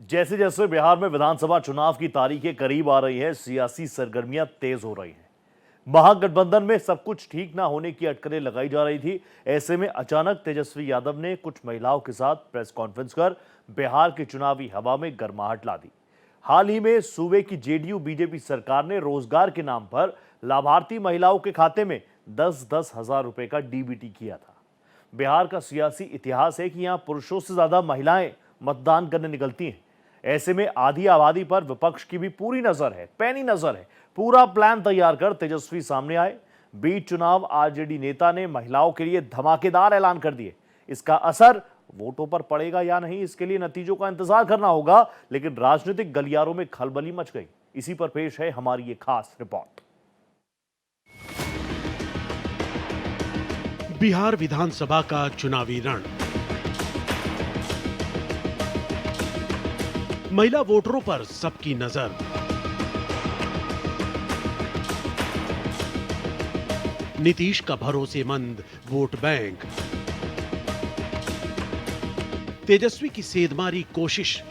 जैसे जैसे बिहार में विधानसभा चुनाव की तारीखें करीब आ रही है, सियासी सरगर्मियां तेज हो रही हैं। महागठबंधन में सब कुछ ठीक ना होने की अटकलें लगाई जा रही थी। ऐसे में अचानक तेजस्वी यादव ने कुछ महिलाओं के साथ प्रेस कॉन्फ्रेंस कर बिहार की चुनावी हवा में गर्माहट ला दी। हाल ही में सूबे की जेडीयू बीजेपी सरकार ने रोजगार के नाम पर लाभार्थी महिलाओं के खाते में 10-10 हजार रुपए का डीबीटी किया था। बिहार का सियासी इतिहास है कि यहां पुरुषों से ज्यादा महिलाएं मतदान करने निकलती हैं। ऐसे में आधी आबादी पर विपक्ष की भी पूरी नजर है, पैनी नजर है। पूरा प्लान तैयार कर तेजस्वी सामने आए। बीच चुनाव आरजेडी नेता ने महिलाओं के लिए धमाकेदार ऐलान कर दिए। इसका असर वोटों पर पड़ेगा या नहीं, इसके लिए नतीजों का इंतजार करना होगा, लेकिन राजनीतिक गलियारों में खलबली मच गई। इसी पर पेश है हमारी ये खास रिपोर्ट। बिहार विधानसभा का चुनावी रण। महिला वोटरों पर सबकी नजर। नीतीश का भरोसेमंद वोट बैंक। तेजस्वी की सेधमारी कोशिश।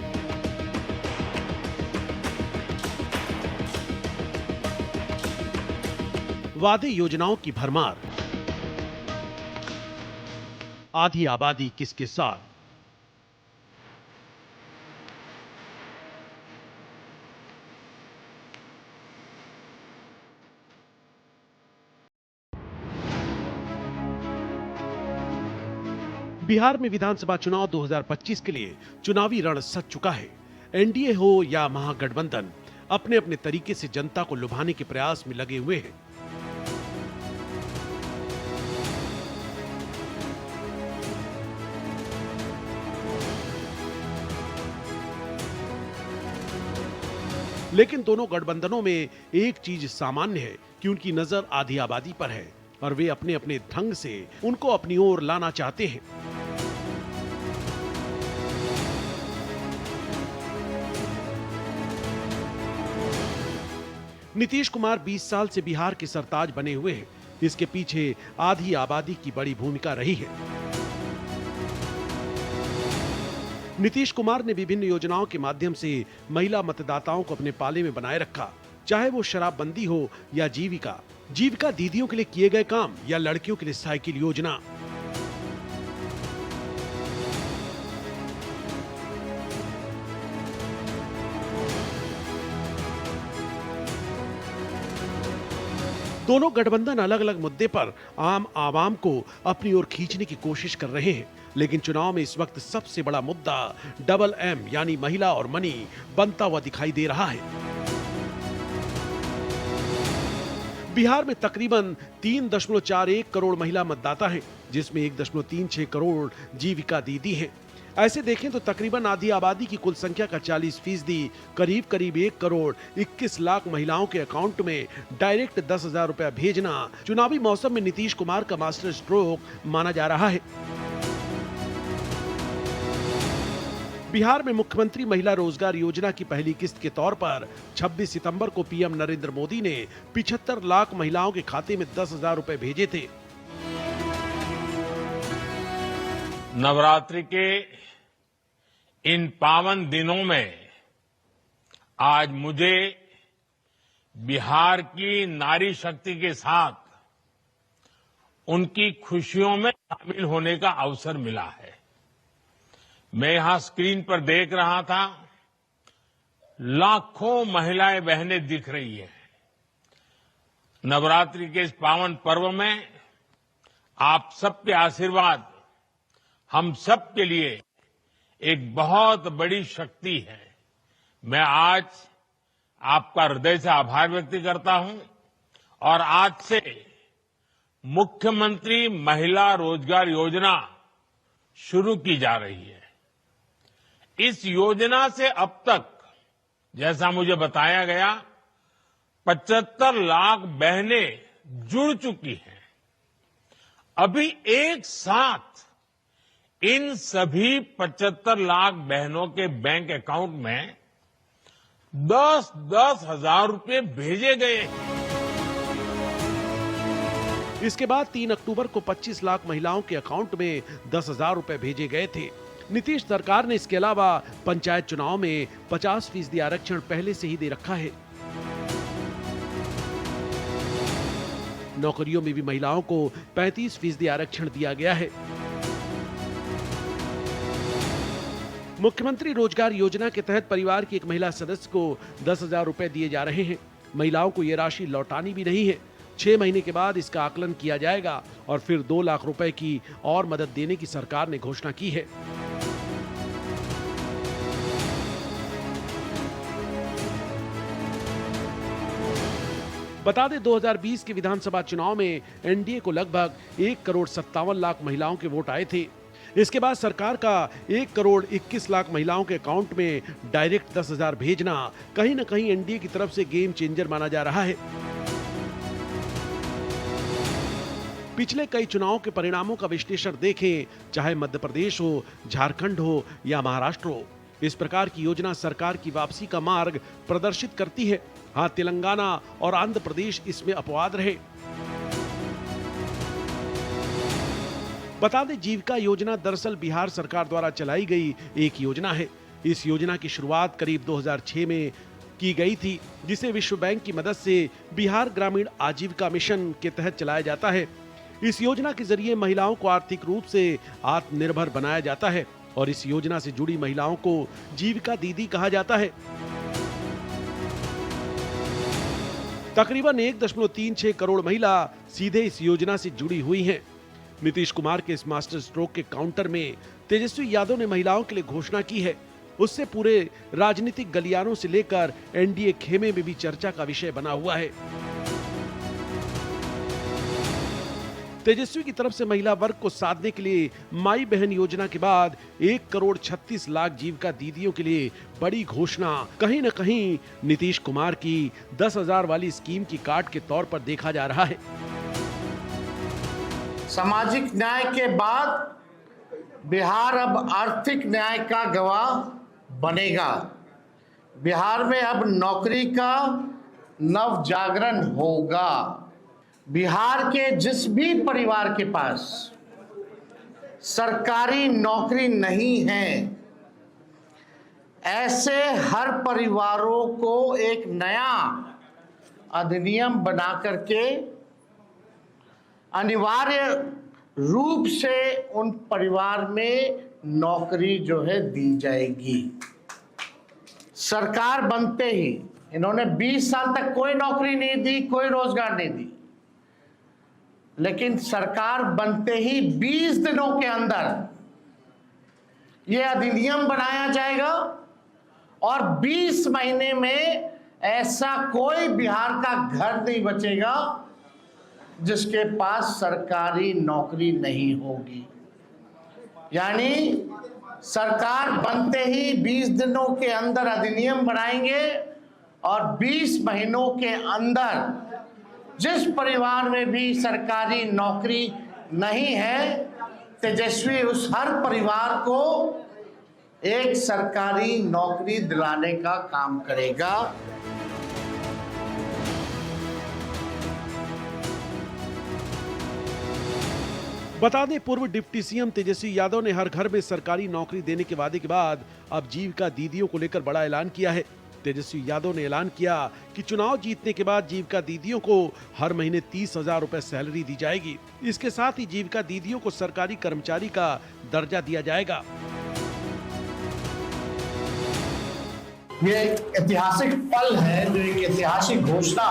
वादे योजनाओं की भरमार। आधी आबादी किसके साथ। बिहार में विधानसभा चुनाव 2025 के लिए चुनावी रण सज चुका है। एनडीए हो या महागठबंधन, अपने अपने तरीके से जनता को लुभाने के प्रयास में लगे हुए हैं। लेकिन दोनों गठबंधनों में एक चीज सामान्य है कि उनकी नजर आधी आबादी पर है और वे अपने अपने ढंग से उनको अपनी ओर लाना चाहते हैं। नीतीश कुमार 20 साल से बिहार के सरताज बने हुए हैं। इसके पीछे आधी आबादी की बड़ी भूमिका रही है। नीतीश कुमार ने विभिन्न योजनाओं के माध्यम से महिला मतदाताओं को अपने पाले में बनाए रखा, चाहे वो शराबबंदी हो या जीविका दीदियों के लिए किए गए काम या लड़कियों के लिए साइकिल योजना। दोनों गठबंधन अलग अलग मुद्दे पर आम आवाम को अपनी ओर खींचने की कोशिश कर रहे हैं, लेकिन चुनाव में इस वक्त सबसे बड़ा मुद्दा डबल एम यानी महिला और मनी बनता हुआ दिखाई दे रहा है। बिहार में तकरीबन 3.41 करोड़ महिला मतदाता हैं, जिसमें 1.36 करोड़ जीविका दीदी हैं। ऐसे देखें तो तकरीबन आधी आबादी की कुल संख्या का 40% करीब 1 करोड़ 21 लाख महिलाओं के अकाउंट में डायरेक्ट 10,000 रुपया भेजना चुनावी मौसम में नीतीश कुमार का मास्टर स्ट्रोक माना जा रहा है। बिहार में मुख्यमंत्री महिला रोजगार योजना की पहली किस्त के तौर पर 26 सितंबर को पीएम नरेंद्र मोदी ने 75 लाख महिलाओं के खाते में 10,000 रुपए भेजे थे। नवरात्रि के इन पावन दिनों में आज मुझे बिहार की नारी शक्ति के साथ उनकी खुशियों में शामिल होने का अवसर मिला है। मैं यहां स्क्रीन पर देख रहा था, लाखों महिलाएं बहनें दिख रही हैं। नवरात्रि के इस पावन पर्व में आप सबके आशीर्वाद हम सब के लिए एक बहुत बड़ी शक्ति है। मैं आज आपका हृदय से आभार व्यक्त करता हूं और आज से मुख्यमंत्री महिला रोजगार योजना शुरू की जा रही है। इस योजना से अब तक, जैसा मुझे बताया गया, 75 लाख बहनें जुड़ चुकी हैं। अभी एक साथ इन सभी 75 लाख बहनों के बैंक अकाउंट में 10-10 हजार रुपए भेजे गए। इसके बाद 3 अक्टूबर को 25 लाख महिलाओं के अकाउंट में 10,000 रुपए भेजे गए थे। नीतीश सरकार ने इसके अलावा पंचायत चुनाव में 50% आरक्षण पहले से ही दे रखा है। नौकरियों में भी महिलाओं को 35% आरक्षण दिया गया है। मुख्यमंत्री रोजगार योजना के तहत परिवार की एक महिला सदस्य को 10,000 रुपए दिए जा रहे हैं। महिलाओं को ये राशि लौटानी भी नहीं है। 6 महीने के बाद इसका आकलन किया जाएगा और फिर 2 लाख रुपए की और मदद देने की सरकार ने घोषणा की है। बता दें 2020 के विधानसभा चुनाव में एनडीए को लगभग 1,57,00,000 महिलाओं के वोट आए थे। इसके बाद सरकार का 1,21,00,000 महिलाओं के अकाउंट में डायरेक्ट 10,000 भेजना कहीं न कहीं एनडीए की तरफ से गेम चेंजर माना जा रहा है। पिछले कई चुनावों के परिणामों का विश्लेषण देखें, चाहे मध्य प्रदेश हो, झारखंड हो या महाराष्ट्र हो, इस प्रकार की योजना सरकार की वापसी का मार्ग प्रदर्शित करती है। हाँ, तेलंगाना और आंध्र प्रदेश इसमें अपवाद रहे। बता दें, जीविका योजना दरअसल बिहार सरकार द्वारा चलाई गई एक योजना है। इस योजना की शुरुआत करीब 2006 में की गई थी, जिसे विश्व बैंक की मदद से बिहार ग्रामीण आजीविका मिशन के तहत चलाया जाता है। इस योजना के जरिए महिलाओं को आर्थिक रूप से आत्मनिर्भर बनाया जाता है और इस योजना से जुड़ी महिलाओं को जीविका दीदी कहा जाता है। तकरीबन 1.36 करोड़ महिला सीधे इस योजना से जुड़ी हुई हैं। नीतीश कुमार के इस मास्टर स्ट्रोक के काउंटर में तेजस्वी यादव ने महिलाओं के लिए घोषणा की है। उससे पूरे राजनीतिक गलियारों से लेकर एनडीए खेमे में भी चर्चा का विषय बना हुआ है। तेजस्वी की तरफ से महिला वर्ग को साधने के लिए माई बहन योजना के बाद 1,36,00,000 जीविका दीदियों के लिए बड़ी घोषणा कहीं न कहीं नीतीश कुमार की 10,000 वाली स्कीम की काट के तौर पर देखा जा रहा है। सामाजिक न्याय के बाद बिहार अब आर्थिक न्याय का गवाह बनेगा। बिहार में अब नौकरी का नव जागरण होगा। बिहार के जिस भी परिवार के पास सरकारी नौकरी नहीं है, ऐसे हर परिवारों को एक नया अधिनियम बना करके अनिवार्य रूप से उन परिवार में नौकरी जो है दी जाएगी। सरकार बनते ही इन्होंने 20 साल तक कोई नौकरी नहीं दी, कोई रोजगार नहीं दी, लेकिन सरकार बनते ही 20 दिनों के अंदर यह अधिनियम बनाया जाएगा और 20 महीने में ऐसा कोई बिहार का घर नहीं बचेगा जिसके पास सरकारी नौकरी नहीं होगी। यानी सरकार बनते ही 20 दिनों के अंदर अधिनियम बनाएंगे और 20 महीनों के अंदर जिस परिवार में भी सरकारी नौकरी नहीं है, तेजस्वी उस हर परिवार को एक सरकारी नौकरी दिलाने का काम करेगा। बता दें, पूर्व डिप्टी सीएम तेजस्वी यादव ने हर घर में सरकारी नौकरी देने के वादे के बाद अब जीविका दीदियों को लेकर बड़ा ऐलान किया है। तेजस्वी यादव ने ऐलान किया कि चुनाव जीतने के बाद जीविका दीदियों को हर महीने 30,000 रुपए सैलरी दी जाएगी। इसके साथ ही जीविका दीदियों को सरकारी कर्मचारी का दर्जा दिया जाएगा। ये ऐतिहासिक पल है, जो एक ऐतिहासिक घोषणा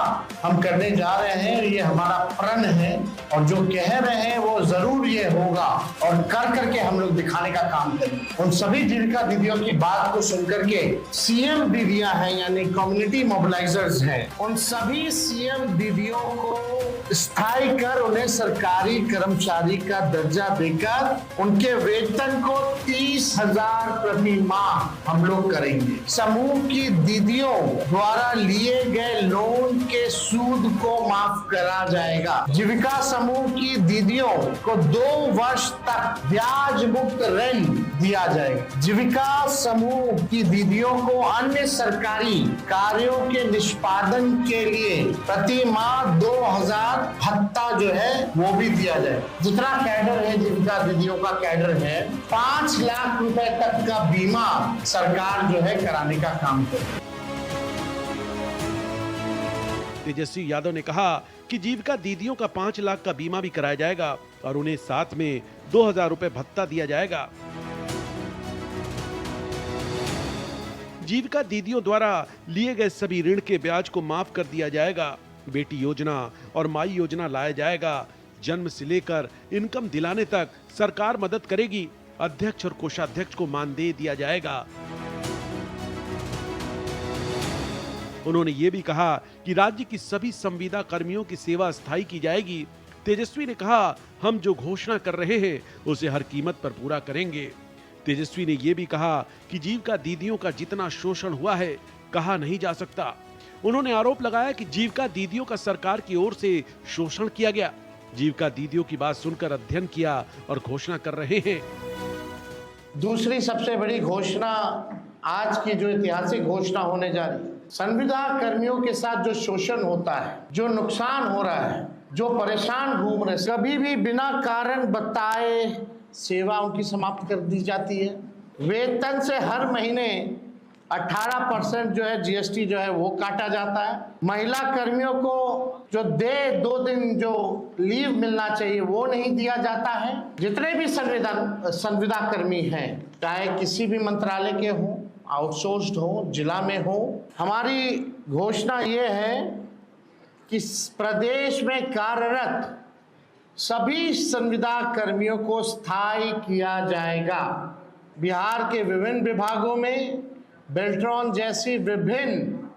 हम करने जा रहे हैं। ये हमारा प्रण है और जो कह रहे हैं वो जरूर ये होगा और कर करके हम लोग दिखाने का काम करेंगे। उन सभी जीविका दीदियों की बात को सुनकर के सीएम दीदियां हैं, यानी कम्युनिटी मोबिलाइजर्स हैं, उन सभी सीएम दीदियों को स्थायी कर उन्हें सरकारी कर्मचारी का दर्जा देकर उनके वेतन को 30,000 प्रति माह हम लोग करेंगे। समूह की दीदियों द्वारा लिए गए लोन के सूद को माफ करा जाएगा। जीविका समूह की दीदियों को 2 वर्ष तक ब्याज मुक्त ऋण दिया जाएगा। जीविका समूह की दीदियों को अन्य सरकारी कार्यों के निष्पादन के लिए प्रति माह 2000 भत्ता जो है वो भी दिया जाए। जितना कैडर है, जीविका दीदियों का कैडर है, 5 लाख रुपए तक का बीमा सरकार जो है कराने का काम करे। तेजस्वी यादव ने कहा कि जीविका दीदियों का 5 लाख का बीमा भी कराया जाएगा और उन्हें साथ में 2000 रुपए भत्ता दिया जाएगा। जीविका दीदियों द्वारा लिए गए सभी ऋण के ब्याज को माफ कर दिया जाएगा। बेटी योजना और माई योजना लाया जाएगा। जन्म से लेकर इनकम दिलाने तक सरकार मदद करेगी। अध्यक्ष और कोषाध्यक्ष को मानदेय दिया जाएगा। उन्होंने ये भी कहा कि राज्य की सभी संविदा कर्मियों की सेवा स्थायी की जाएगी। तेजस्वी ने कहा, हम जो घोषणा कर रहे हैं उसे हर कीमत पर पूरा करेंगे। तेजस्वी ने यह भी कहा कि जीविका दीदियों का जितना शोषण हुआ है कहा नहीं जा सकता। उन्होंने आरोप लगाया कि जीविका दीदियों का सरकार की ओर से शोषण किया गया। जीविका दीदियों की बात सुनकर अध्ययन किया और घोषणा कर रहे हैं। दूसरी सबसे बड़ी घोषणा, आज की जो ऐतिहासिक घोषणा होने जा रही है, संविदा कर्मियों के साथ जो शोषण होता है, जो नुकसान हो रहा है, जो परेशान घूम रहे, कभी भी बिना कारण बताए सेवा उनकी समाप्त कर दी जाती है। वेतन से हर महीने 18% जो है जीएसटी जो है वो काटा जाता है। महिला कर्मियों को जो 2 दिन जो लीव मिलना चाहिए वो नहीं दिया जाता है। जितने भी संविदा कर्मी हैं, चाहे किसी भी मंत्रालय के हों, आउटसोर्स्ड हो, जिला में हो, हमारी घोषणा ये है कि प्रदेश में कार्यरत सभी संविदा कर्मियों को स्थायी किया जाएगा। बिहार के विभिन्न विभागों में बेल्ट्रॉन जैसी विभिन्न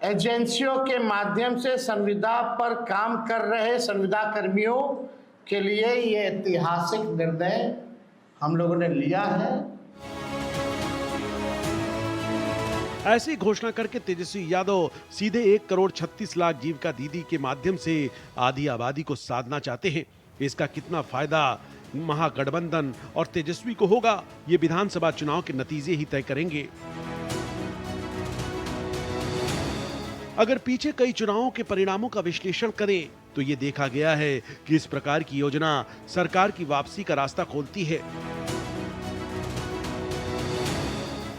एजेंसियों के माध्यम से संविदा पर काम कर रहे संविदा कर्मियों के लिए ये ऐतिहासिक निर्णय हम लोगों ने लिया है। ऐसी घोषणा करके तेजस्वी यादव सीधे 1 करोड़ 36 लाख जीविका दीदी के माध्यम से आधी आबादी को साधना चाहते हैं। इसका कितना फायदा महागठबंधन और तेजस्वी को होगा, ये विधानसभा चुनाव के नतीजे ही तय करेंगे। अगर पीछे कई चुनावों के परिणामों का विश्लेषण करें तो ये देखा गया है कि इस प्रकार की योजना सरकार की वापसी का रास्ता खोलती है।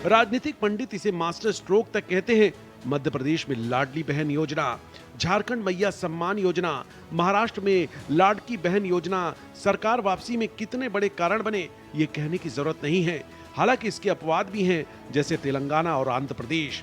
राजनीतिक पंडित इसे मास्टर स्ट्रोक तक कहते हैं। मध्य प्रदेश में लाडली बहन योजना, झारखंड मैया सम्मान योजना, महाराष्ट्र में लाडकी बहन योजना सरकार वापसी में कितने बड़े कारण बने, ये कहने की जरूरत नहीं है। हालांकि इसके अपवाद भी हैं, जैसे तेलंगाना और आंध्र प्रदेश।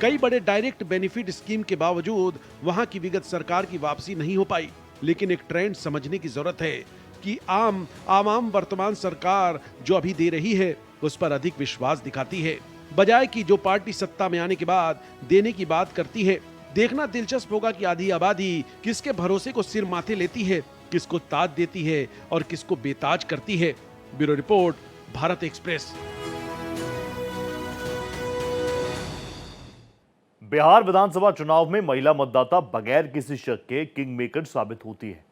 कई बड़े डायरेक्ट बेनिफिट स्कीम के बावजूद वहां की विगत सरकार की वापसी नहीं हो पाई। लेकिन एक ट्रेंड समझने की जरूरत है कि आम वर्तमान सरकार जो अभी दे रही है उस पर अधिक विश्वास दिखाती है, बजाय कि जो पार्टी सत्ता में आने के बाद देने की बात करती है। देखना दिलचस्प होगा कि आधी आबादी किसके भरोसे को सिर माथे लेती है, किसको ताज देती है और किसको बेताज करती है। Bureau report, Bharat express. Bihar विधानसभा चुनाव में महिला मतदाता बगैर किसी शक के किंग मेकर साबित होती है।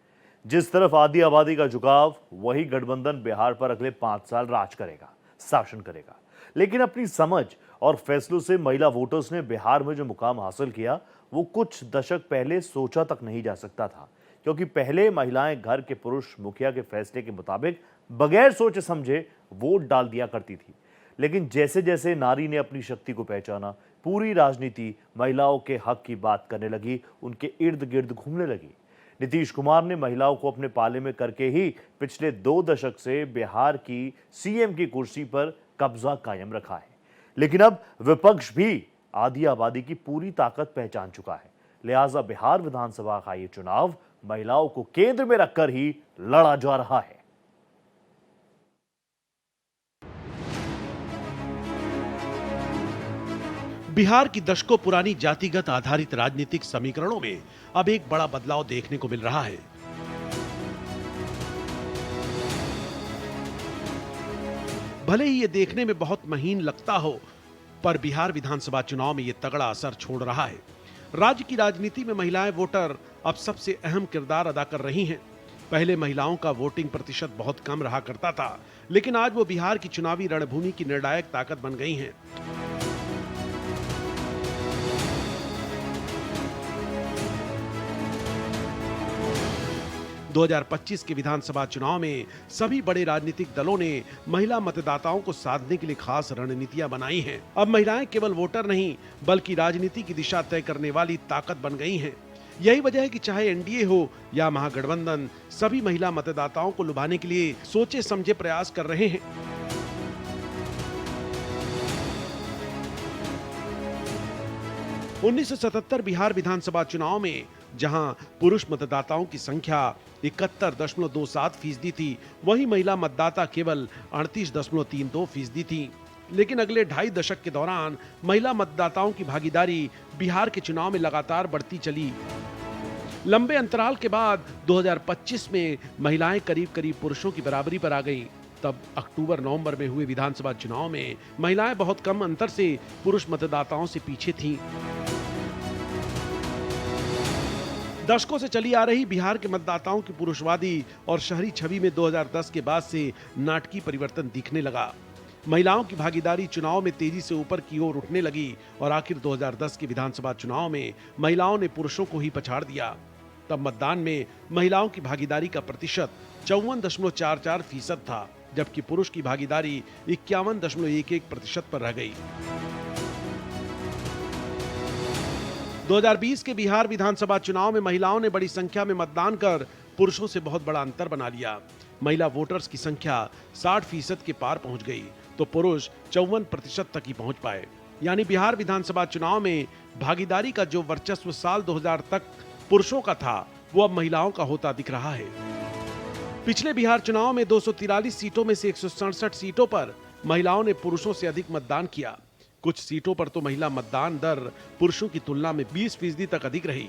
जिस तरफ आधी आबादी का झुकाव, वही गठबंधन बिहार पर अगले 5 साल राज करेगा, शासन करेगा। लेकिन अपनी समझ और फैसलों से महिला वोटर्स ने बिहार में जो मुकाम हासिल किया, वो कुछ दशक पहले सोचा तक नहीं जा सकता था। क्योंकि पहले महिलाएं घर के पुरुष मुखिया के फैसले के मुताबिक बगैर सोचे समझे वोट डाल दिया करती थी। लेकिन जैसे जैसे नारी ने अपनी शक्ति को पहचाना, पूरी राजनीति महिलाओं के हक की बात करने लगी, उनके इर्द गिर्द घूमने लगी। नीतीश कुमार ने महिलाओं को अपने पाले में करके ही पिछले 2 दशक से बिहार की सीएम की कुर्सी पर कब्जा कायम रखा है। लेकिन अब विपक्ष भी आधी आबादी की पूरी ताकत पहचान चुका है। लिहाजा बिहार विधानसभा का ये चुनाव महिलाओं को केंद्र में रखकर ही लड़ा जा रहा है। बिहार की दशकों पुरानी जातिगत आधारित राजनीतिक समीकरणों में अब एक बड़ा बदलाव देखने को मिल रहा है। भले ही ये देखने में बहुत महीन लगता हो, पर बिहार विधानसभा चुनाव में ये तगड़ा असर छोड़ रहा है। राज्य की राजनीति में महिलाएं वोटर अब सबसे अहम किरदार अदा कर रही हैं। पहले महिलाओं का वोटिंग प्रतिशत बहुत कम रहा करता था, लेकिन आज वो बिहार की चुनावी रणभूमि की निर्णायक ताकत बन गई हैं। दो 2025 के विधानसभा चुनाव में सभी बड़े राजनीतिक दलों ने महिला मतदाताओं को साधने के लिए खास रणनीतियां बनाई हैं। अब महिलाएं केवल वोटर नहीं, बल्कि राजनीति की दिशा तय करने वाली ताकत बन गई हैं। यही वजह है कि चाहे एनडीए हो या महागठबंधन, सभी महिला मतदाताओं को लुभाने के लिए सोचे समझे प्रयास कर रहे हैं। उन्नीस बिहार विधानसभा चुनाव में जहां पुरुष मतदाताओं की संख्या 71.27% थी, वहीं महिला मतदाता केवल 38.32% थी। लेकिन अगले 2.5 दशक के दौरान महिला मतदाताओं की भागीदारी बिहार के चुनाव में लगातार बढ़ती चली। लंबे अंतराल के बाद 2025 में महिलाएं करीब करीब पुरुषों की बराबरी पर आ गईं। तब अक्टूबर-नवंबर में हुए विधानसभा चुनाव में महिलाएं बहुत कम अंतर से पुरुष मतदाताओं से पीछे थीं। दशकों से चली आ रही बिहार के मतदाताओं की पुरुषवादी और शहरी छवि में 2010 के बाद से नाटकीय परिवर्तन दिखने लगा। महिलाओं की भागीदारी चुनाव में तेजी से ऊपर की ओर उठने लगी और आखिर 2010 के विधानसभा चुनाव में महिलाओं ने पुरुषों को ही पछाड़ दिया। तब मतदान में महिलाओं की भागीदारी का प्रतिशत 54.44% था, जबकि पुरुष की भागीदारी 51.11% पर रह गई। 2020 के बिहार विधानसभा चुनाव में महिलाओं ने बड़ी संख्या में मतदान कर पुरुषों से बहुत बड़ा अंतर बना लिया। महिला वोटर्स की संख्या 60% के पार पहुंच गई, तो पुरुष 54% तक ही पहुंच पाए। यानी बिहार विधानसभा चुनाव में भागीदारी का जो वर्चस्व साल 2000 तक पुरुषों का था, वो अब महिलाओं का होता दिख रहा है। पिछले बिहार चुनाव में 243 सीटों में से 167 सीटों पर महिलाओं ने पुरुषों से अधिक मतदान किया। कुछ सीटों पर तो महिला मतदान दर पुरुषों की तुलना में 20% तक अधिक रही।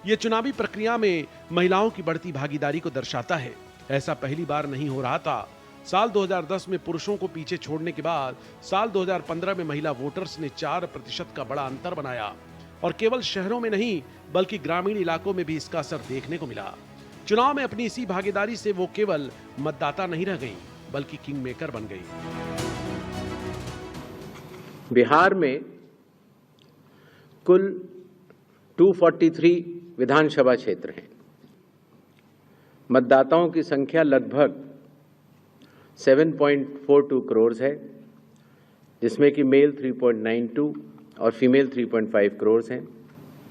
ये चुनावी प्रक्रिया में महिलाओं की बढ़ती भागीदारी को दर्शाता है। ऐसा पहली बार नहीं हो रहा था। साल 2010 में पुरुषों को पीछे छोड़ने के बाद साल 2015 में महिला वोटर्स ने 4% का बड़ा अंतर बनाया और केवल शहरों में नहीं बल्कि ग्रामीण इलाकों में भी इसका असर देखने को मिला। चुनाव में अपनी इसी भागीदारी से वो केवल मतदाता नहीं रह गई, बल्कि किंग मेकर बन गई। बिहार में कुल 243 विधानसभा क्षेत्र हैं। मतदाताओं की संख्या लगभग 7.42 करोड़ है, जिसमें कि मेल 3.92 और फीमेल 3.5 करोड़ हैं।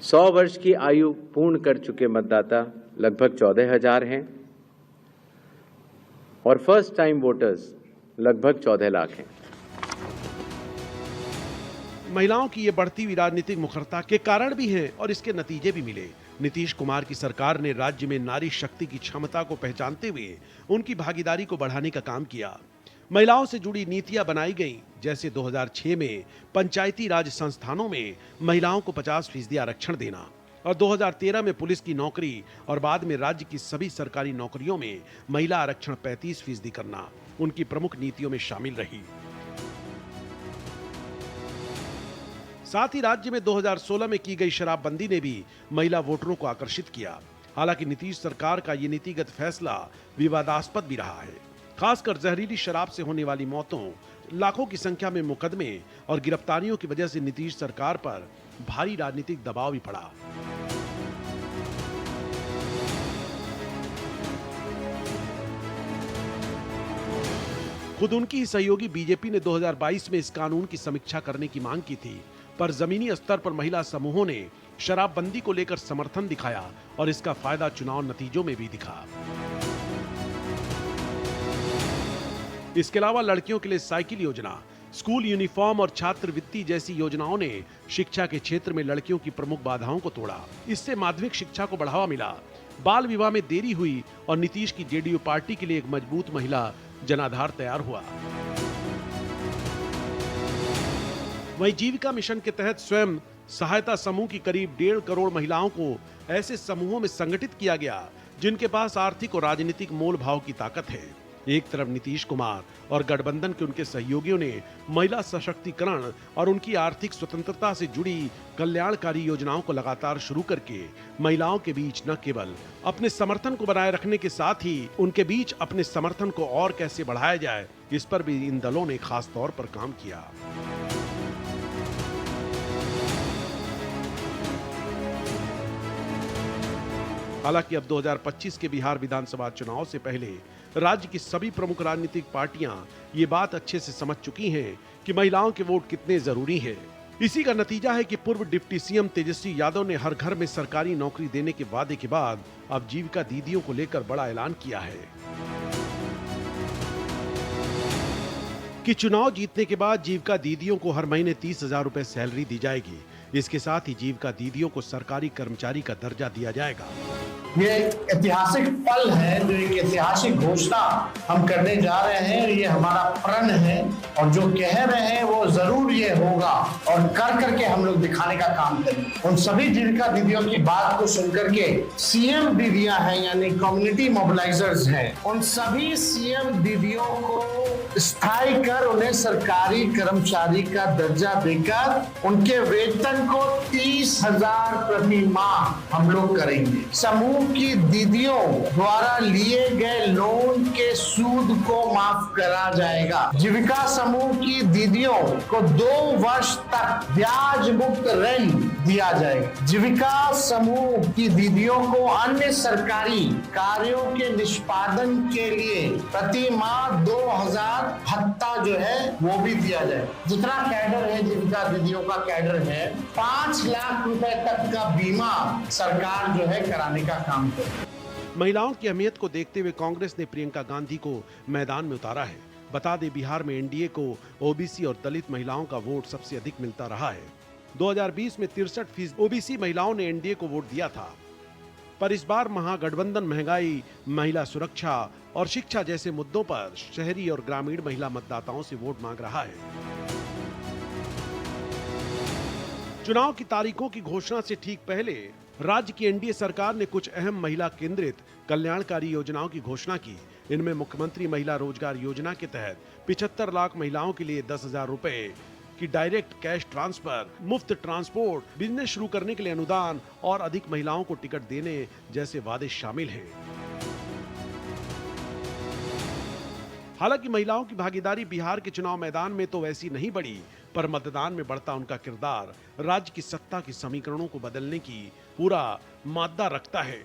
100 वर्ष की आयु पूर्ण कर चुके मतदाता लगभग 14,000 हैं और फर्स्ट टाइम वोटर्स लगभग 14 लाख हैं। महिलाओं की ये बढ़ती हुई राजनीतिक मुखरता के कारण भी हैं और इसके नतीजे भी मिले। नीतीश कुमार की सरकार ने राज्य में नारी शक्ति की क्षमता को पहचानते हुए उनकी भागीदारी को बढ़ाने का काम किया। महिलाओं से जुड़ी नीतियां बनाई गईं, जैसे 2006 में पंचायती राज संस्थानों में महिलाओं को 50% आरक्षण देना और 2013 में पुलिस की नौकरी और बाद में राज्य की सभी सरकारी नौकरियों में महिला आरक्षण 35% करना उनकी प्रमुख नीतियों में शामिल रही। साथ ही राज्य में 2016 में की गई शराबबंदी ने भी महिला वोटरों को आकर्षित किया। हालांकि नीतीश सरकार का ये नीतिगत फैसला विवादास्पद भी रहा है। खासकर जहरीली शराब से होने वाली मौतों, लाखों की संख्या में मुकदमे और गिरफ्तारियों की वजह से नीतीश सरकार पर भारी राजनीतिक दबाव भी पड़ा। खुद उनकी ही सहयोगी बीजेपी ने 2022 में इस कानून की समीक्षा करने की मांग की थी, पर जमीनी स्तर पर महिला समूहों ने शराबबंदी को लेकर समर्थन दिखाया और इसका फायदा चुनाव नतीजों में भी दिखा। इसके अलावा लड़कियों के लिए साइकिल योजना, स्कूल यूनिफॉर्म और छात्रवृत्ति जैसी योजनाओं ने शिक्षा के क्षेत्र में लड़कियों की प्रमुख बाधाओं को तोड़ा। इससे माध्यमिक शिक्षा को बढ़ावा मिला, बाल विवाह में देरी हुई और नीतीश की जेडीयू पार्टी के लिए एक मजबूत महिला जनाधार तैयार हुआ। वहीं जीविका मिशन के तहत स्वयं सहायता समूह की करीब 1.5 करोड़ महिलाओं को ऐसे समूहों में संगठित किया गया जिनके पास आर्थिक और राजनीतिक मोल भाव की ताकत है। एक तरफ नीतीश कुमार और गठबंधन के उनके सहयोगियों ने महिला सशक्तिकरण और उनकी आर्थिक स्वतंत्रता से जुड़ी कल्याणकारी योजनाओं को लगातार शुरू करके महिलाओं के बीच न केवल अपने समर्थन को बनाए रखने के साथ ही उनके बीच अपने समर्थन को और कैसे बढ़ाया जाए, इस पर भी इन दलों ने खास तौर पर काम किया। हालांकि अब 2025 के बिहार विधानसभा चुनाव से पहले राज्य की सभी प्रमुख राजनीतिक पार्टियां ये बात अच्छे से समझ चुकी हैं कि महिलाओं के वोट कितने जरूरी हैं। इसी का नतीजा है कि पूर्व डिप्टी सीएम तेजस्वी यादव ने हर घर में सरकारी नौकरी देने के वादे के बाद अब जीविका दीदियों को लेकर बड़ा ऐलान किया है कि चुनाव जीतने के बाद जीविका दीदियों को हर महीने 30,000 रुपए सैलरी दी जाएगी। इसके साथ ही जीविका दीदियों को सरकारी कर्मचारी का दर्जा दिया जाएगा। ये ऐतिहासिक पल है, जो एक ऐतिहासिक घोषणा हम करने जा रहे हैं। ये हमारा प्रण है और जो कह रहे हैं वो जरूर ये होगा और कर करके हम लोग दिखाने का काम करेंगे। उन सभी जीविका दीदियों की बात को सुनकर के सीएम दीदियां हैं, यानी कम्युनिटी मोबिलाइजर्स हैं, उन सभी सीएम दीदियों को स्थायी कर उन्हें सरकारी कर्मचारी का दर्जा देकर उनके वेतन को 30,000 प्रति माह हम लोग करेंगे। समूह की दीदियों द्वारा लिए गए लोन के सूद को माफ करा जाएगा। जीविका समूह की दीदियों को 2 वर्ष तक ब्याज मुक्त ऋण दिया जाएगा। जीविका समूह की दीदियों को अन्य सरकारी कार्यों के निष्पादन के लिए प्रति माह 2,000 भत्ता जो है वो भी दिया जाए। जितना कैडर है जीविका दीदियों का कैडर है, 5 लाख रुपए तक का बीमा सरकार जो है कराने का काम करे। महिलाओं की अहमियत को देखते हुए कांग्रेस ने प्रियंका गांधी को मैदान में उतारा है। बता दें, बिहार में एनडीए को ओबीसी और दलित महिलाओं का वोट सबसे अधिक मिलता रहा है। 2020 में 63% ओबीसी महिलाओं ने एनडीए को वोट दिया था, पर इस बार महागठबंधन महंगाई, महिला सुरक्षा और शिक्षा जैसे मुद्दों पर शहरी और ग्रामीण महिला मतदाताओं से वोट मांग रहा है। चुनाव की तारीखों की घोषणा से ठीक पहले राज्य की एनडीए सरकार ने कुछ अहम महिला केंद्रित कल्याणकारी योजनाओं की घोषणा की। इनमें मुख्यमंत्री महिला रोजगार योजना के तहत 75 लाख महिलाओं के लिए 10,000 रुपए की डायरेक्ट कैश ट्रांसफर, मुफ्त ट्रांसपोर्ट, बिजनेस शुरू करने के लिए अनुदान और अधिक महिलाओं को टिकट देने जैसे वादे शामिल हैं। हालांकि महिलाओं की भागीदारी बिहार के चुनाव मैदान में तो वैसी नहीं बढ़ी, पर मतदान में बढ़ता उनका किरदार राज्य की सत्ता के समीकरणों को बदलने की पूरा मादा रखता है।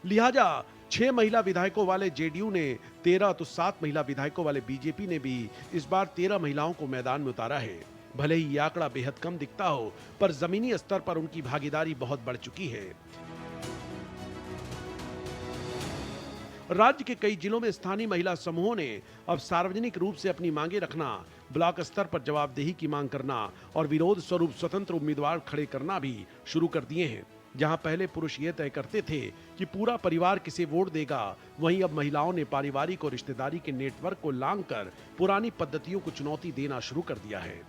लिहाजा 6 महिला विधायकों वाले जेडीयू ने 13 तो 7 महिला विधायकों वाले बीजेपी ने भी इस बार 13 महिलाओं को मैदान में उतारा है। भले ही ये आंकड़ा बेहद कम दिखता हो, पर जमीनी स्तर पर उनकी भागीदारी बहुत बढ़ चुकी है। राज्य के कई जिलों में स्थानीय महिला समूहों ने अब सार्वजनिक रूप से अपनी मांगे रखना, ब्लॉक स्तर पर जवाबदेही की मांग करना और विरोध स्वरूप स्वतंत्र उम्मीदवार खड़े करना भी शुरू कर दिए हैं। जहां पहले पुरुष ये तय करते थे कि पूरा परिवार किसे वोट देगा, वहीं अब महिलाओं ने पारिवारिक और रिश्तेदारी के नेटवर्क को लांघकर पुरानी पद्धतियों को चुनौती देना शुरू कर दिया है।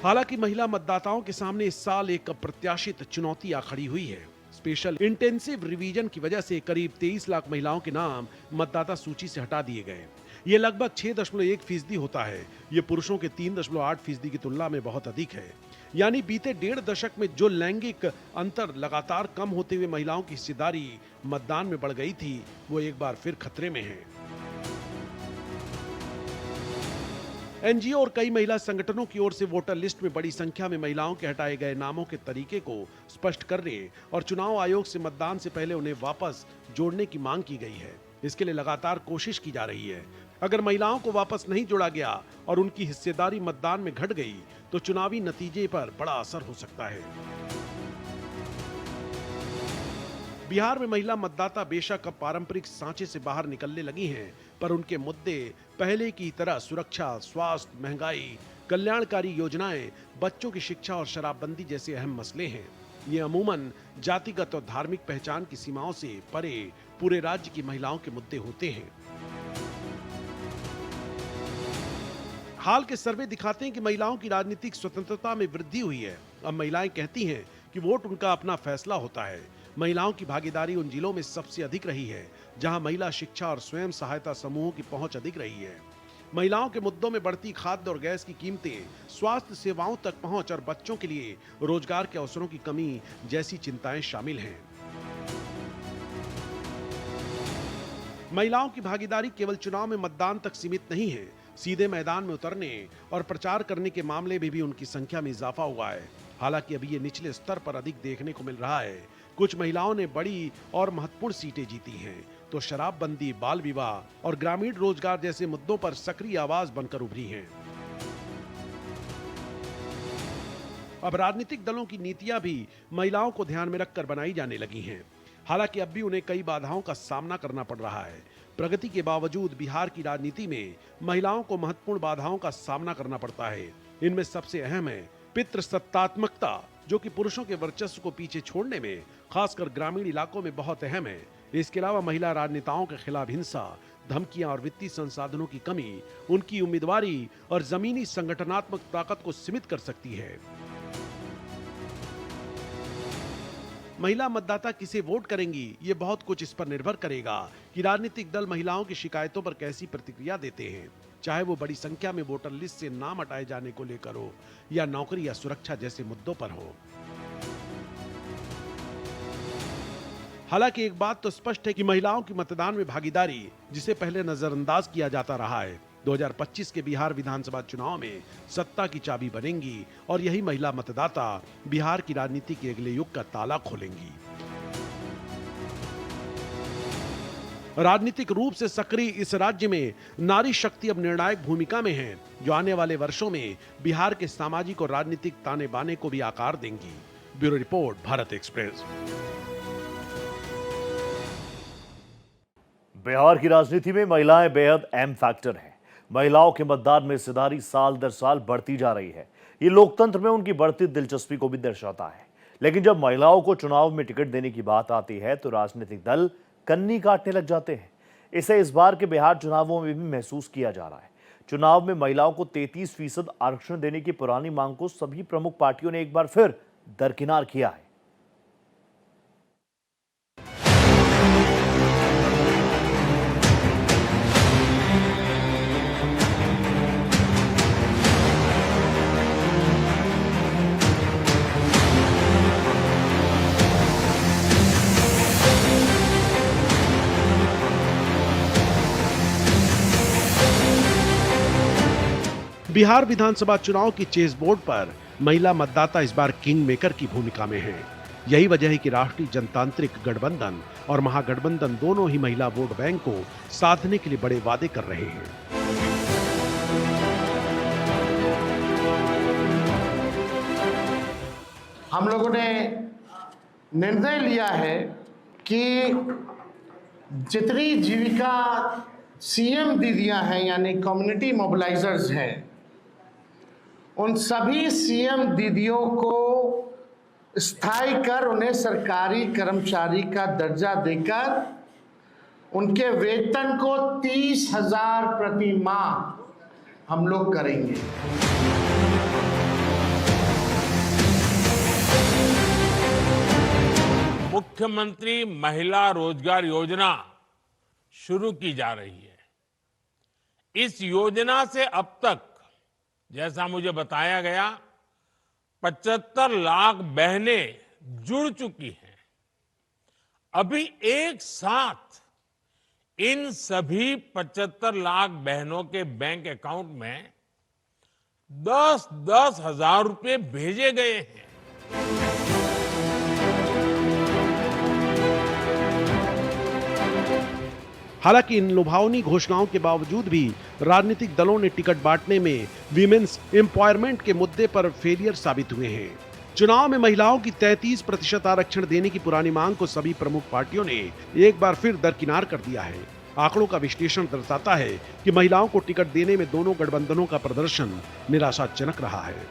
हालांकि महिला मतदाताओं के सामने इस साल एक अप्रत्याशित चुनौती आ खड़ी हुई है। स्पेशल इंटेंसिव रिवीजन की वजह से करीब 23 लाख महिलाओं के नाम मतदाता सूची से हटा दिए गए। ये लगभग 6.1% होता है। ये पुरुषों के 3.8% की तुलना में बहुत अधिक है। यानी बीते 1.5 दशक में जो लैंगिक अंतर लगातार कम होते हुए महिलाओं की हिस्सेदारी मतदान में बढ़ गई थी, वो एक बार फिर खतरे में है। एनजीओ और कई महिला संगठनों की ओर से वोटर लिस्ट में बड़ी संख्या में महिलाओं के हटाए गए नामों के तरीके को स्पष्ट करने और चुनाव आयोग से मतदान से पहले उन्हें वापस जोड़ने की मांग की गई है। इसके लिए लगातार कोशिश की जा रही है। अगर महिलाओं को वापस नहीं जोड़ा गया और उनकी हिस्सेदारी मतदान में घट गई तो चुनावी नतीजे पर बड़ा असर हो सकता है। बिहार में महिला मतदाता बेशक अब पारंपरिक सांचे से बाहर निकलने लगी हैं, पर उनके मुद्दे पहले की तरह सुरक्षा, स्वास्थ्य, महंगाई, कल्याणकारी योजनाएं, बच्चों की शिक्षा और शराबबंदी जैसे अहम मसले हैं। ये अमूमन जातिगत और धार्मिक पहचान की सीमाओं से परे पूरे राज्य की महिलाओं के मुद्दे होते हैं। हाल के सर्वे दिखाते हैं कि महिलाओं की राजनीतिक स्वतंत्रता में वृद्धि हुई है। अब महिलाएं कहती हैं कि वोट उनका अपना फैसला होता है। महिलाओं की भागीदारी उन जिलों में सबसे अधिक रही है जहां महिला शिक्षा और स्वयं सहायता समूहों की पहुंच अधिक रही है। महिलाओं के मुद्दों में बढ़ती खाद्य और गैस की कीमतें, स्वास्थ्य सेवाओं तक पहुंच और बच्चों के लिए रोजगार के अवसरों की कमी जैसी चिंताएं शामिल हैं। महिलाओं की भागीदारी केवल चुनाव में मतदान तक सीमित नहीं है, सीधे मैदान में उतरने और प्रचार करने के मामले में भी उनकी संख्या में इजाफा हुआ है। हालांकि अभी ये निचले स्तर पर अधिक देखने को मिल रहा है। कुछ महिलाओं ने बड़ी और महत्वपूर्ण सीटें जीती हैं, तो शराबबंदी, बाल विवाह और ग्रामीण रोजगार जैसे मुद्दों पर सक्रिय आवाज बनकर उभरी हैं। अब राजनीतिक दलों की नीतियां भी महिलाओं को ध्यान में रखकर बनाई जाने लगी हैं। हालांकि अब भी उन्हें कई बाधाओं का सामना करना पड़ रहा है। प्रगति के बावजूद बिहार की राजनीति में महिलाओं को महत्वपूर्ण बाधाओं का सामना करना पड़ता है। इनमें सबसे अहम है पितृसत्तात्मकता, जो कि पुरुषों के वर्चस्व को पीछे छोड़ने में खासकर ग्रामीण इलाकों में बहुत अहम है। इसके अलावा महिला राजनेताओं के खिलाफ हिंसा, धमकियां और वित्तीय संसाधनों की कमी उनकी उम्मीदवारी और जमीनी संगठनात्मक ताकत को सीमित कर सकती है। महिला मतदाता किसे वोट करेंगी, ये बहुत कुछ इस पर निर्भर करेगा कि राजनीतिक दल महिलाओं की शिकायतों पर कैसी प्रतिक्रिया देते हैं, चाहे वो बड़ी संख्या में वोटर लिस्ट से नाम हटाए जाने को लेकर हो या नौकरी या सुरक्षा जैसे मुद्दों पर हो। हालांकि एक बात तो स्पष्ट है कि महिलाओं की मतदान में भागीदारी, जिसे पहले नजरअंदाज किया जाता रहा है, 2025 के बिहार विधानसभा चुनाव में सत्ता की चाबी बनेंगी और यही महिला मतदाता बिहार की राजनीति के अगले युग का ताला खोलेंगी। राजनीतिक रूप से सक्रिय इस राज्य में नारी शक्ति अब निर्णायक भूमिका में है, जो आने वाले वर्षों में बिहार के सामाजिक और राजनीतिक ताने बाने को भी आकार देंगी। Bureau report, Bharat express. Bihar की राजनीति में महिलाएं बेहद अहम फैक्टर हैं। महिलाओं के मतदान में हिस्सेदारी साल दर साल बढ़ती जा रही है। ये लोकतंत्र में उनकी बढ़ती दिलचस्पी को भी दर्शाता है। लेकिन जब महिलाओं को चुनाव में टिकट देने की बात आती है तो राजनीतिक दल कन्नी काटने लग जाते हैं। इसे इस बार के बिहार चुनावों में भी महसूस किया जा रहा है। चुनाव में महिलाओं को 33% आरक्षण देने की पुरानी मांग को सभी प्रमुख पार्टियों ने एक बार फिर दरकिनार किया है। बिहार विधानसभा चुनाव की चेस बोर्ड पर महिला मतदाता इस बार किंग मेकर की भूमिका में है। यही वजह है कि राष्ट्रीय जनतांत्रिक गठबंधन और महागठबंधन दोनों ही महिला वोट बैंक को साधने के लिए बड़े वादे कर रहे हैं। हम लोगों ने निर्णय लिया है कि जितनी जीविका सीएम दीदियां हैं, यानी कम्युनिटी मोबिलाइजर्स हैं, उन सभी सीएम दीदियों को स्थायी कर उन्हें सरकारी कर्मचारी का दर्जा देकर उनके वेतन को 30,000 प्रति माह हम लोग करेंगे। मुख्यमंत्री महिला रोजगार योजना शुरू की जा रही है। इस योजना से अब तक, जैसा मुझे बताया गया, 75 लाख बहनें जुड़ चुकी हैं। अभी एक साथ इन सभी 75 लाख बहनों के बैंक अकाउंट में 10-10 हजार रुपए भेजे गए हैं। हालांकि इन लुभावनी घोषणाओं के बावजूद भी राजनीतिक दलों ने टिकट बांटने में विमेन्स एम्पावरमेंट के मुद्दे पर फेलियर साबित हुए हैं। चुनाव में महिलाओं की 33% आरक्षण देने की पुरानी मांग को सभी प्रमुख पार्टियों ने एक बार फिर दरकिनार कर दिया है। आंकड़ों का विश्लेषण दर्शाता है कि महिलाओं को टिकट देने में दोनों गठबंधनों का प्रदर्शन निराशाजनक रहा है।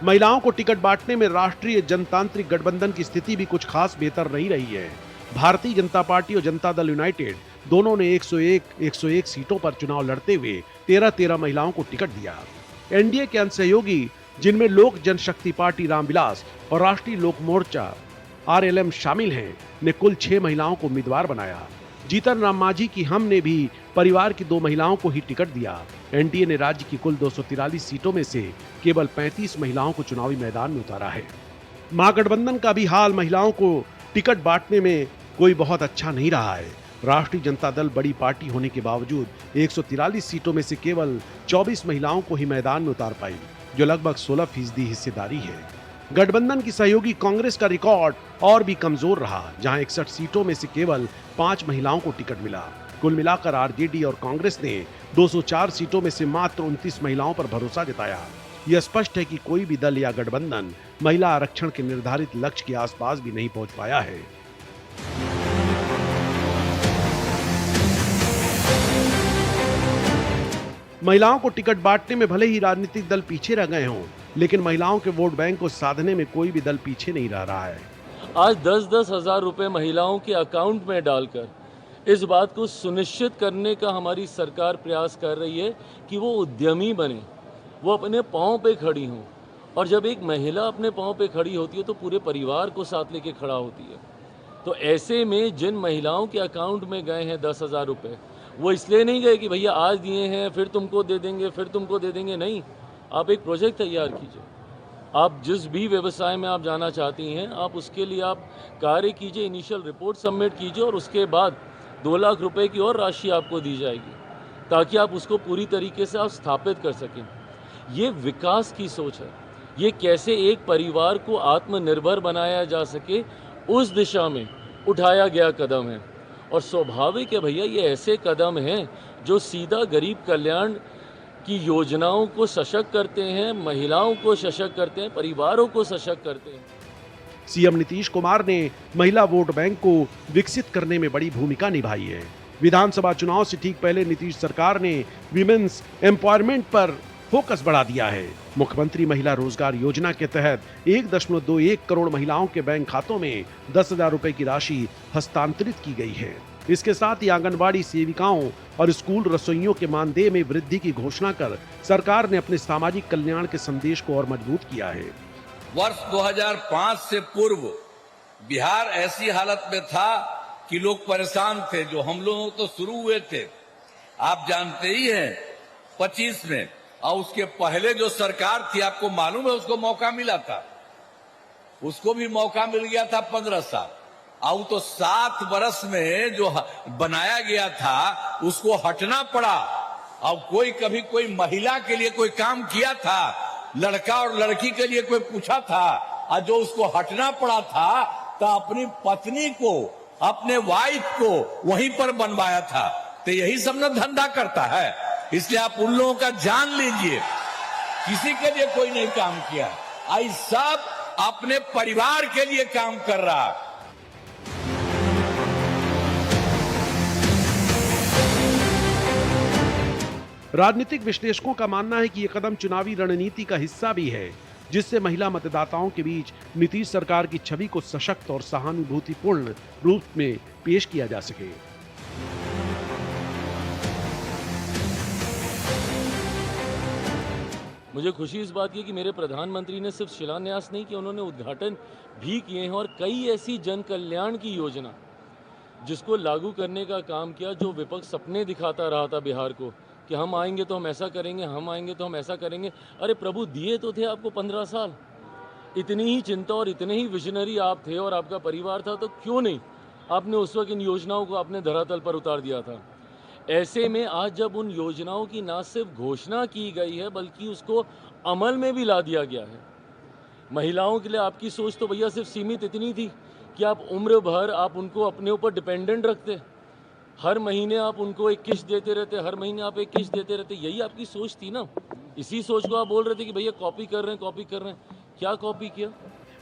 महिलाओं को टिकट बांटने में राष्ट्रीय जनतांत्रिक गठबंधन की स्थिति भी कुछ खास बेहतर नहीं रही है। भारतीय जनता पार्टी और जनता दल यूनाइटेड दोनों ने 101 सीटों पर चुनाव लड़ते हुए 13 महिलाओं को टिकट दिया। एनडीए के अन्य सहयोगी जिनमें लोक जनशक्ति पार्टी रामविलास और राष्ट्रीय लोक मोर्चा आरएलएम शामिल हैं, ने कुल 6 महिलाओं को उम्मीदवार बनाया। जीतन राम मांझी की हम ने भी परिवार की 2 महिलाओं को ही टिकट दिया। एनडीए ने राज्य की कुल 243 सीटों में से केवल 35 महिलाओं को चुनावी मैदान में उतारा है। महागठबंधन का भी हाल महिलाओं को टिकट बांटने में कोई बहुत अच्छा नहीं रहा है। राष्ट्रीय जनता दल बड़ी पार्टी होने के बावजूद 143 सीटों में से केवल 24 महिलाओं को ही मैदान में उतार पाई, जो लगभग 16% हिस्सेदारी है। गठबंधन की सहयोगी कांग्रेस का रिकॉर्ड और भी कमजोर रहा, जहां 61 सीटों में से केवल 5 महिलाओं को टिकट मिला। कुल मिलाकर आरजेडी और कांग्रेस ने 204 सीटों में से मात्र 29 महिलाओं पर भरोसा जताया। यह स्पष्ट है कि कोई भी दल या गठबंधन महिला आरक्षण के निर्धारित लक्ष्य के आसपास भी नहीं पहुंच पाया है। महिलाओं को टिकट बांटने में भले ही राजनीतिक दल पीछे रह गए हों, लेकिन महिलाओं के वोट बैंक को साधने में कोई भी दल पीछे नहीं रह रहा है। आज 10-10 हजार रुपए महिलाओं के अकाउंट में डालकर इस बात को सुनिश्चित करने का हमारी सरकार प्रयास कर रही है कि वो उद्यमी बने, वो अपने पांव पे खड़ी हों। और जब एक महिला अपने पांव पे खड़ी होती है तो पूरे परिवार को साथ लेके खड़ा होती है। तो ऐसे में जिन महिलाओं के अकाउंट में गए हैं 10,000 रुपये, वो इसलिए नहीं गए कि भैया आज दिए हैं फिर तुमको दे देंगे, फिर तुमको दे देंगे। नहीं, आप एक प्रोजेक्ट तैयार कीजिए। आप जिस भी व्यवसाय में आप जाना चाहती हैं, आप उसके लिए आप कार्य कीजिए, इनिशियल रिपोर्ट सबमिट कीजिए और उसके बाद 2 लाख रुपए की और राशि आपको दी जाएगी, ताकि आप उसको पूरी तरीके से आप स्थापित कर सकें। ये विकास की सोच है। ये कैसे एक परिवार को आत्मनिर्भर बनाया जा सके, उस दिशा में उठाया गया कदम है। और स्वाभाविक है भैया, ये ऐसे कदम हैं जो सीधा गरीब कल्याण की योजनाओं को सशक्त करते हैं, महिलाओं को सशक्त करते हैं, परिवारों को सशक्त करते हैं। सीएम नीतीश कुमार ने महिला वोट बैंक को विकसित करने में बड़ी भूमिका निभाई है। विधानसभा चुनाव से ठीक पहले नीतीश सरकार ने विमेंस एम्पावरमेंट पर फोकस बढ़ा दिया है। मुख्यमंत्री महिला रोजगार योजना के तहत 1.21 करोड़ महिलाओं के बैंक खातों में 10,000 रुपए की राशि हस्तांतरित की गई है। इसके साथ ही आंगनबाड़ी सेविकाओं और स्कूल रसोइयों के मानदेय में वृद्धि की घोषणा कर सरकार ने अपने सामाजिक कल्याण के संदेश को और मजबूत किया है। वर्ष 2005 से पूर्व बिहार ऐसी हालत में था कि लोग परेशान थे। जो हम लोग तो शुरू हुए थे, आप जानते ही हैं, 25 में, और उसके पहले जो सरकार थी, आपको मालूम है, उसको मौका मिला था, उसको भी मौका मिल गया था 15 साल। और तो 7 वर्ष में जो बनाया गया था उसको हटना पड़ा। और कभी कोई महिला के लिए कोई काम किया था, लड़का और लड़की के लिए कोई पूछा था, और जो उसको हटना पड़ा था, तो अपनी पत्नी को, अपने वाइफ को वहीं पर बनवाया था। तो यही सब ना धंधा करता है। इसलिए आप उन लोगों का जान लीजिए, किसी के लिए कोई नहीं काम किया, आई सब अपने परिवार के लिए काम कर रहा है। राजनीतिक विश्लेषकों का मानना है कि यह कदम चुनावी रणनीति का हिस्सा भी है, जिससे महिला मतदाताओं के बीच नीतीश सरकार की छवि को सशक्त और सहानुभूतिपूर्ण रूप में पेश किया जा सके। मुझे खुशी इस बात की कि मेरे प्रधानमंत्री ने सिर्फ शिलान्यास नहीं किया, उन्होंने उद्घाटन भी किए हैं और कई ऐसी जन कल्याण की योजना जिसको लागू करने का काम किया, जो विपक्ष सपने दिखाता रहा था बिहार को कि हम आएंगे तो हम ऐसा करेंगे, हम आएंगे तो हम ऐसा करेंगे। अरे प्रभु, दिए तो थे आपको 15 साल। इतनी ही चिंता और इतने ही विजनरी आप थे और आपका परिवार था, तो क्यों नहीं आपने उस वक्त इन योजनाओं को अपने धरातल पर उतार दिया था। ऐसे में आज जब उन योजनाओं की न सिर्फ घोषणा की गई है, बल्कि उसको अमल में भी ला दिया गया है। महिलाओं के लिए आपकी सोच तो भैया सिर्फ सीमित इतनी थी कि आप उम्र भर आप उनको अपने ऊपर डिपेंडेंट रखते, हर महीने आप उनको एक किस्त देते रहते, हर महीने आप एक किस्त देते रहते। यही आपकी सोच थी ना। इसी सोच को आप बोल रहे थे कि भैया कॉपी कर रहे हैं, कॉपी कर रहे हैं। क्या कॉपी किया?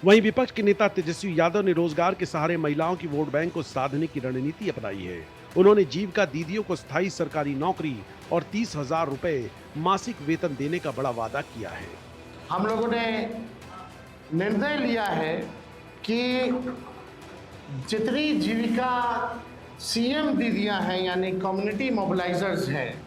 वहीं विपक्ष के नेता तेजस्वी यादव ने रोजगार के सहारे महिलाओं की वोट बैंक को साधने की रणनीति अपनाई है। उन्होंने जीविका दीदियों को स्थायी सरकारी नौकरी और 30,000 रुपए मासिक वेतन देने का बड़ा वादा किया है। हम लोगों ने निर्णय लिया है कि जितनी जीविका सीएम दीदियां हैं, यानी कम्युनिटी मोबिलाइजर्स हैं,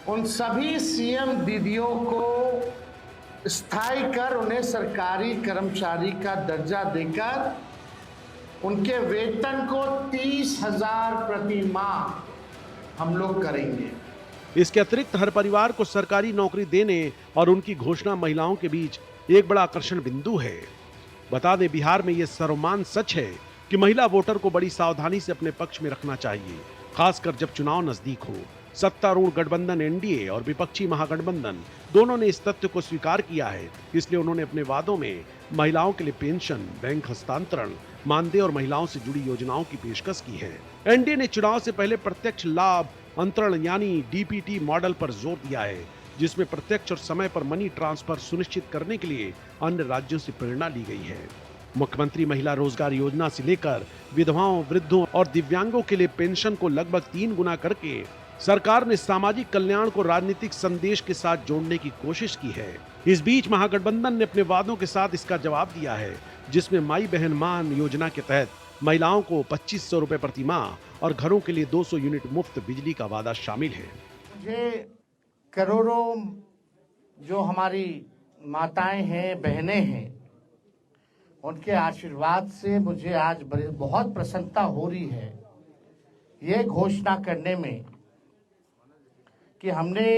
उन सभी सीएम दीदियों को स्थायी कर उन्हें सरकारी कर्मचारी का दर्जा देकर उनके वेतन को 30,000 प्रति माह हम लोग करेंगे। इसके अतिरिक्त हर परिवार को सरकारी नौकरी देने और उनकी घोषणा महिलाओं के बीच एक बड़ा आकर्षण बिंदु है। बता दें, बिहार में यह सर्वमान्य सच है कि महिला वोटर को बड़ी सावधानी से अपने पक्ष में रखना चाहिए, खासकर जब चुनाव नजदीक हो। सत्तारूढ़ गठबंधन एनडीए और विपक्षी महागठबंधन दोनों ने इस तथ्य को स्वीकार किया है, इसलिए उन्होंने अपने वादों में महिलाओं के लिए पेंशन, बैंक हस्तांतरण, मानदेय और महिलाओं से जुड़ी योजनाओं की पेशकश की है। एनडीए ने चुनाव से पहले प्रत्यक्ष लाभ अंतरण यानी डीपीटी मॉडल पर जोर दिया है, जिसमें प्रत्यक्ष और समय पर मनी ट्रांसफर सुनिश्चित करने के लिए अन्य राज्यों से प्रेरणा ली गई है। मुख्यमंत्री महिला रोजगार योजना से लेकर विधवाओं, वृद्धों और दिव्यांगों के लिए पेंशन को लगभग 3 गुना करके सरकार ने सामाजिक कल्याण को राजनीतिक संदेश के साथ जोड़ने की कोशिश की है। इस बीच महागठबंधन ने अपने वादों के साथ इसका जवाब दिया है, जिसमें माई बहन मान योजना के तहत महिलाओं को 2500 रुपए प्रति माह और घरों के लिए 200 यूनिट मुफ्त बिजली का वादा शामिल है। मुझे करोड़ों जो हमारी माताएं हैं, बहनें हैं, उनके आशीर्वाद से मुझे आज बहुत प्रसन्नता हो रही है ये घोषणा करने में कि हमने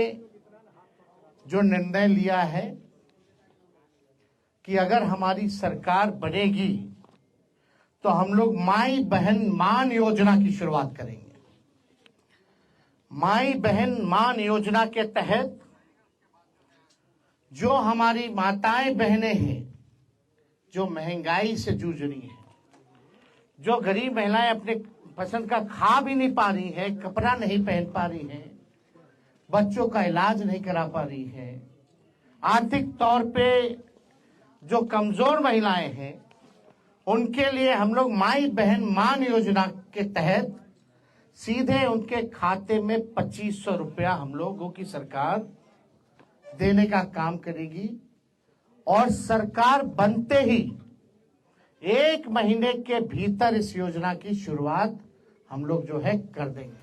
जो निर्णय लिया है कि अगर हमारी सरकार बनेगी तो हम लोग माई बहन मान योजना की शुरुआत करेंगे। माई बहन मान योजना के तहत जो हमारी माताएं बहनें हैं, जो महंगाई से जूझ रही हैं, जो गरीब महिलाएं अपने पसंद का खा भी नहीं पा रही हैं, कपड़ा नहीं पहन पा रही हैं, बच्चों का इलाज नहीं करा पा रही हैं, आर्थिक तौर पे जो कमजोर महिलाएं हैं, उनके लिए हम लोग माई बहन मान योजना के तहत सीधे उनके खाते में 2500 रुपया हम लोगों की सरकार देने का काम करेगी और सरकार बनते ही 1 महीने के भीतर इस योजना की शुरुआत हम लोग जो है कर देंगे।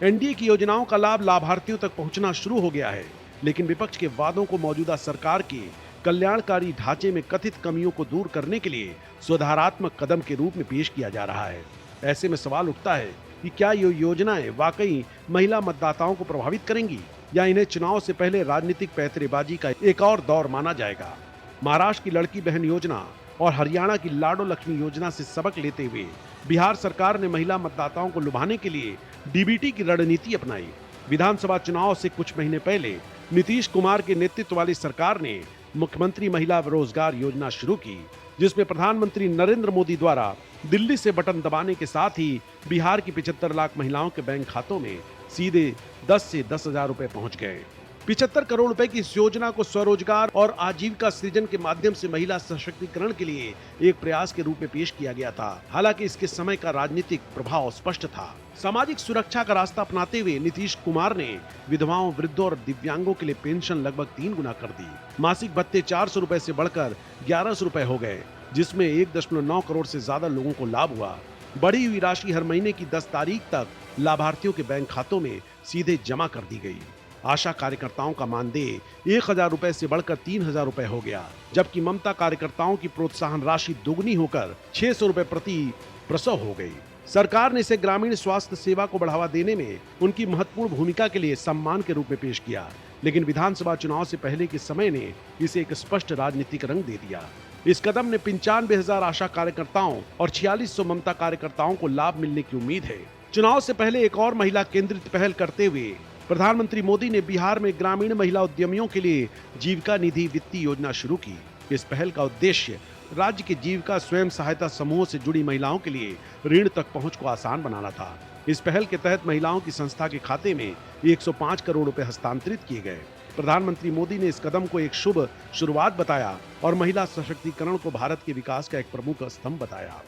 एनडीए की योजनाओं का लाभ लाभार्थियों तक पहुंचना शुरू हो गया है, लेकिन विपक्ष के वादों को मौजूदा सरकार के कल्याणकारी ढांचे में कथित कमियों को दूर करने के लिए सुधारात्मक कदम के रूप में पेश किया जा रहा है। ऐसे में सवाल उठता है कि क्या ये योजनाएं वाकई महिला मतदाताओं को प्रभावित करेंगी या इन्हें चुनाव से पहले राजनीतिक पैंतरेबाजी का एक और दौर माना जाएगा। महाराष्ट्र की लड़की बहन योजना और हरियाणा की लाडो लक्ष्मी योजना से सबक लेते हुए बिहार सरकार ने महिला मतदाताओं को लुभाने के लिए डीबीटी की रणनीति अपनाई। विधानसभा चुनाव से कुछ महीने पहले नीतीश कुमार के नेतृत्व वाली सरकार ने मुख्यमंत्री महिला रोजगार योजना शुरू की, जिसमें प्रधानमंत्री नरेंद्र मोदी द्वारा दिल्ली से बटन दबाने के साथ ही बिहार की 75 लाख महिलाओं के बैंक खातों में सीधे 10 से 10,000 रुपए पहुंच गए। 75 करोड़ रुपए की इस योजना को स्वरोजगार और आजीविका सृजन के माध्यम से महिला सशक्तिकरण के लिए एक प्रयास के रूप में पेश किया गया था। हालांकि इसके समय का राजनीतिक प्रभाव स्पष्ट था। सामाजिक सुरक्षा का रास्ता अपनाते हुए नीतीश कुमार ने विधवाओं, वृद्धों और दिव्यांगों के लिए पेंशन लगभग 3 गुना कर दी। मासिक भत्ते 400 रुपए से बढ़कर 1100 रुपए हो गए, जिसमें 1.9 करोड़ से ज्यादा लोगों को लाभ हुआ। बढ़ी हुई राशि हर महीने की 10 तारीख तक लाभार्थियों के बैंक खातों में सीधे जमा कर दी गई। आशा कार्यकर्ताओं का मानदेय 1000 रुपए से बढ़कर 3000 रुपए हो गया, जबकि ममता कार्यकर्ताओं की प्रोत्साहन राशि दोगुनी होकर 600 रुपए प्रति प्रसव हो गई। सरकार ने इसे ग्रामीण स्वास्थ्य सेवा को बढ़ावा देने में उनकी महत्वपूर्ण भूमिका के लिए सम्मान के रूप में पेश किया, लेकिन विधानसभा चुनाव से पहले के समय ने इसे एक स्पष्ट राजनीतिक रंग दे दिया। इस कदम ने 95,000 आशा कार्यकर्ताओं और 4600 ममता कार्यकर्ताओं को लाभ मिलने की उम्मीद है। चुनाव से पहले एक और महिला केंद्रित पहल करते हुए प्रधानमंत्री मोदी ने बिहार में ग्रामीण महिला उद्यमियों के लिए जीविका निधि वित्तीय योजना शुरू की। इस पहल का उद्देश्य राज्य के जीविका स्वयं सहायता समूहों से जुड़ी महिलाओं के लिए ऋण तक पहुंच को आसान बनाना था। इस पहल के तहत महिलाओं की संस्था के खाते में 105 करोड़ रुपए हस्तांतरित किए गए। प्रधानमंत्री मोदी ने इस कदम को एक शुभ शुरुआत बताया और महिला सशक्तिकरण को भारत के विकास का एक प्रमुख स्तंभ बताया।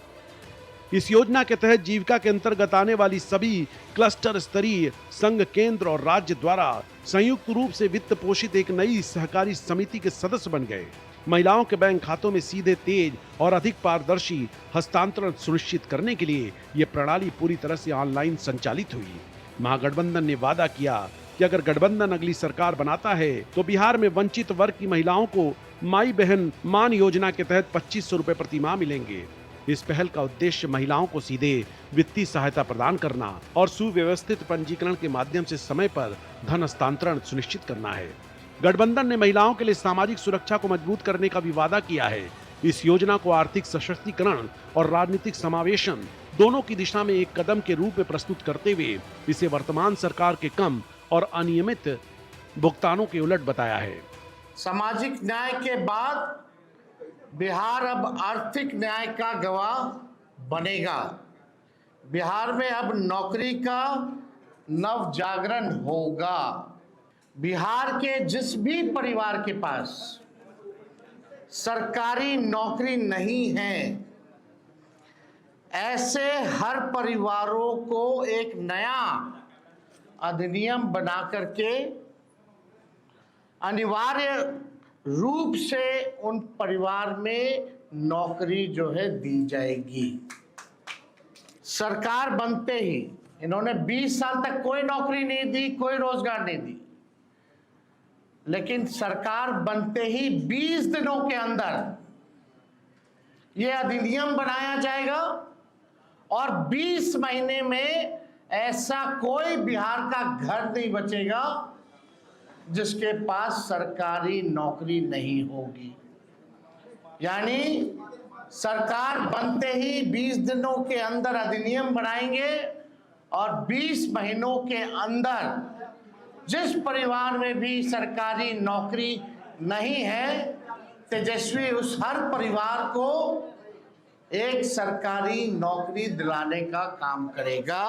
इस योजना के तहत जीविका के अंतर्गत आने वाली सभी क्लस्टर स्तरीय संघ, केंद्र और राज्य द्वारा संयुक्त रूप से वित्त पोषित एक नई सहकारी समिति के सदस्य बन गए। महिलाओं के बैंक खातों में सीधे, तेज और अधिक पारदर्शी हस्तांतरण सुनिश्चित करने के लिए ये प्रणाली पूरी तरह से ऑनलाइन संचालित हुई। महागठबंधन ने वादा किया कि अगर गठबंधन अगली सरकार बनाता है तो बिहार में वंचित वर्ग की महिलाओं को माई बहन मान योजना के तहत 2500 रुपए प्रति माह मिलेंगे। इस पहल का उद्देश्य महिलाओं को सीधे वित्तीय सहायता प्रदान करना और सुव्यवस्थित पंजीकरण के माध्यम से समय पर धन हस्तांतरण सुनिश्चित करना है। गठबंधन ने महिलाओं के लिए सामाजिक सुरक्षा को मजबूत करने का भी वादा किया है। इस योजना को आर्थिक सशक्तिकरण और राजनीतिक समावेशन दोनों की दिशा में एक कदम के रूप में प्रस्तुत करते हुए इसे वर्तमान सरकार के कम और अनियमित भुगतानों के उलट बताया है। सामाजिक न्याय के बाद बिहार अब आर्थिक न्याय का गवाह बनेगा। बिहार में अब नौकरी का नव जागरण होगा। बिहार के जिस भी परिवार के पास सरकारी नौकरी नहीं है, ऐसे हर परिवारों को एक नया अधिनियम बना करके अनिवार्य रूप से उन परिवार में नौकरी जो है दी जाएगी। सरकार बनते ही इन्होंने 20 साल तक कोई नौकरी नहीं दी, कोई रोजगार नहीं दी, लेकिन सरकार बनते ही 20 दिनों के अंदर यह अधिनियम बनाया जाएगा और 20 महीने में ऐसा कोई बिहार का घर नहीं बचेगा जिसके पास सरकारी नौकरी नहीं होगी। यानी सरकार बनते ही 20 दिनों के अंदर अधिनियम बनाएंगे और 20 महीनों के अंदर जिस परिवार में भी सरकारी नौकरी नहीं है, तेजस्वी उस हर परिवार को एक सरकारी नौकरी दिलाने का काम करेगा।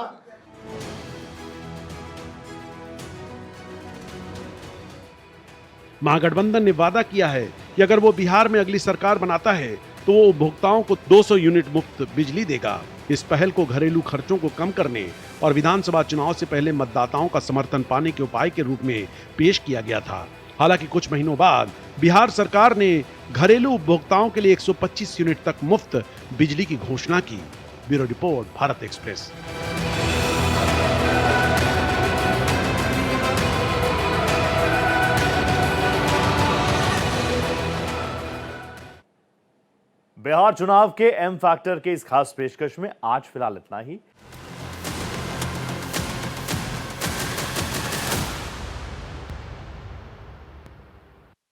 महागठबंधन ने वादा किया है कि अगर वो बिहार में अगली सरकार बनाता है तो वो उपभोक्ताओं को 200 यूनिट मुफ्त बिजली देगा। इस पहल को घरेलू खर्चों को कम करने और विधानसभा चुनाव से पहले मतदाताओं का समर्थन पाने के उपाय के रूप में पेश किया गया था। हालांकि कुछ महीनों बाद बिहार सरकार ने घरेलू उपभोक्ताओं के लिए 125 यूनिट तक मुफ्त बिजली की घोषणा की। Bureau report, Bharat express. Bihar चुनाव के एम फैक्टर के इस खास पेशकश में आज फिलहाल इतना ही।